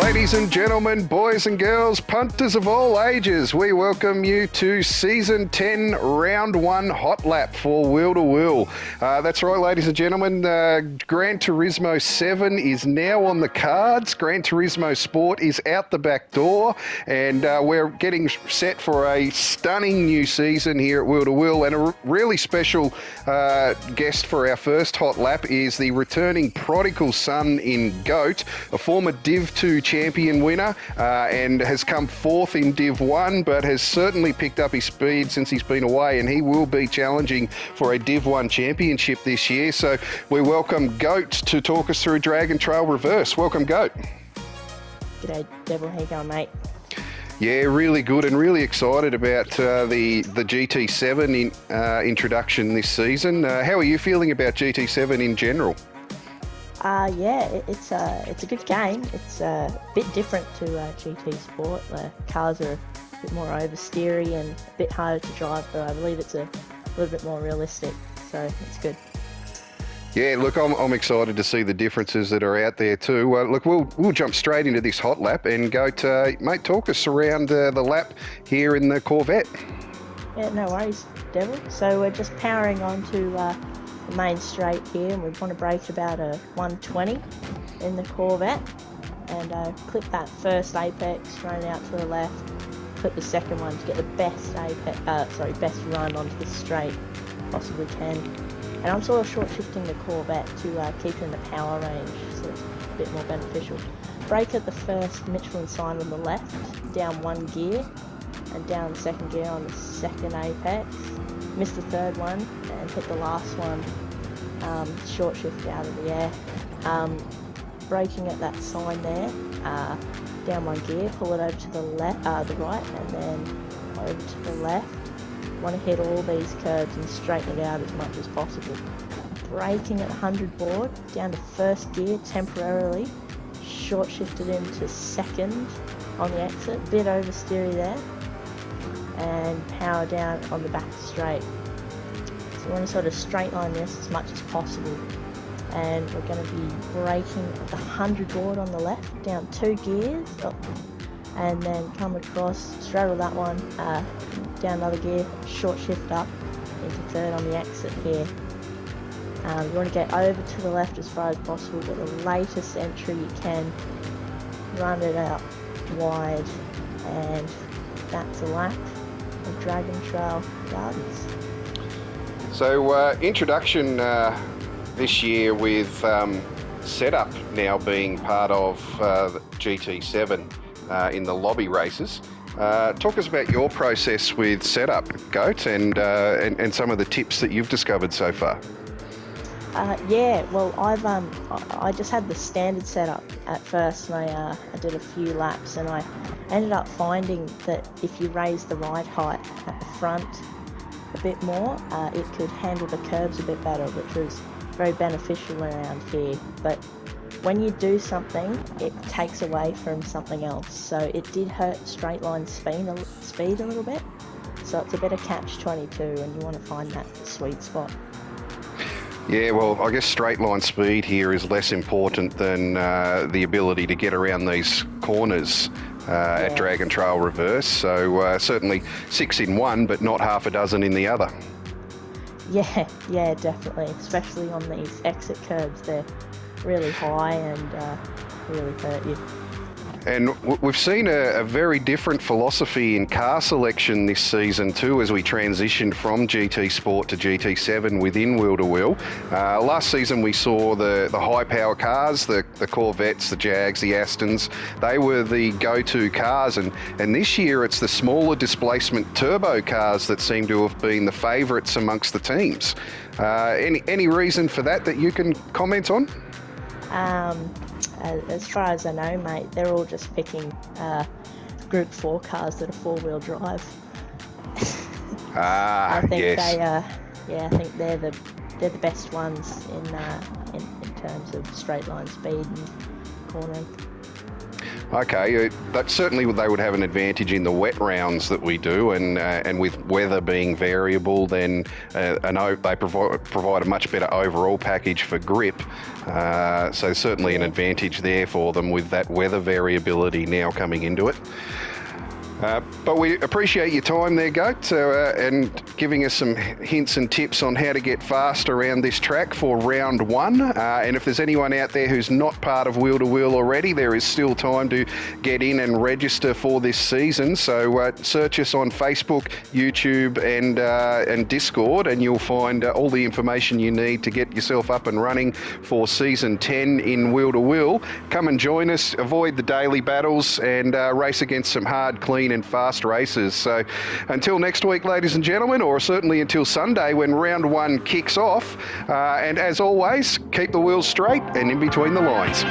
Ladies and gentlemen, boys and girls, punters of all ages, we welcome you to Season 10, Round 1 Hotlap for Wheel to Wheel. That's right, ladies and gentlemen, Gran Turismo 7 is now on the cards. Gran Turismo Sport is out the back door, and we're getting set for a stunning new season here at Wheel to Wheel. And a really special guest for our first Hotlap is the returning prodigal son in GOAT, a former Div 2 champion winner, and has come fourth in Div 1, but has certainly picked up his speed since he's been away, and he will be challenging for a Div 1 championship this year. So we welcome GOAT to talk us through Dragon Trail Reverse. Welcome, GOAT. G'day, Devil. How you going, mate? Yeah, really good, and really excited about the GT7 introduction this season. How are you feeling about GT7 in general? It's a good game. It's a bit different to GT Sport. The cars are a bit more oversteery and a bit harder to drive, but I believe it's a little bit more realistic, so it's good. Yeah, look, I'm excited to see the differences that are out there too. Look, we'll jump straight into this hot lap and go to, mate, talk us around the lap here in the Corvette. Yeah, no worries, Devil. So we're just powering onto the main straight here, and we want to brake about a 120 in the Corvette, and clip that first apex, run out to the left, clip the second one to get the best best run onto the straight possibly can. And I'm sort of short shifting the Corvette to keep in the power range, so it's a bit more beneficial. Brake at the first Michelin sign on the left, down one gear, and down second gear on the second apex. Missed the third one and hit the last one, short shift out of the air. Braking at that sign there, down one gear, pull it over to the left, the right, and then over to the left. Want to hit all these curves and straighten it out as much as possible. Braking at 100 board, down to first gear temporarily, short shifted into second on the exit, bit oversteery there, and power down on the back straight. So we want to sort of straight line this as much as possible, and we're going to be braking at the 100 board on the left, down two gears, and then come across, straddle that one, down another gear, short shift up into third on the exit here. You want to get over to the left as far as possible, but the latest entry you can, run it out wide, and that's a lap of Dragon Trail Gardens. So introduction this year with setup now being part of GT7 in the lobby races. Talk us about your process with setup, GOAT, and some of the tips that you've discovered so far. Well, I just had the standard setup at first, and I did a few laps, and I ended up finding that if you raise the ride height at the front a bit more, it could handle the curves a bit better, which was very beneficial around here. But when you do something, it takes away from something else. So it did hurt straight line speed a little bit. So it's a bit of catch-22, and you want to find that sweet spot. Yeah, well, I guess straight line speed here is less important than the ability to get around these corners at Dragon Trail Reverse. So certainly 6 in one, but not half a dozen in the other. Yeah, definitely. Especially on these exit curves, they're really high and really hurt you. And we've seen a very different philosophy in car selection this season too, as we transitioned from GT Sport to GT7 within Wheel to Wheel. Last season we saw the high power cars, the Corvettes, the Jags, the Astons. They were the go-to cars, and this year it's the smaller displacement turbo cars that seem to have been the favourites amongst the teams. Any reason for that you can comment on? As far as I know, mate, they're all just picking Group 4 cars that are four-wheel drive. I think yes. I think they're the best ones in terms of straight line speed and cornering. Okay, that certainly they would have an advantage in the wet rounds that we do, and with weather being variable, then they provide a much better overall package for grip. So certainly an advantage there for them with that weather variability now coming into it. But we appreciate your time there, Goat, and giving us some hints and tips on how to get fast around this track for round one. And if there's anyone out there who's not part of Wheel to Wheel already, there is still time to get in and register for this season. So search us on Facebook, YouTube, and Discord, and you'll find all the information you need to get yourself up and running for season 10 in Wheel to Wheel. Come and join us, avoid the daily battles, and race against some hard, clean and fast races. So until next week, ladies and gentlemen, or certainly until Sunday when round one kicks off, and as always, keep the wheels straight and in between the lines.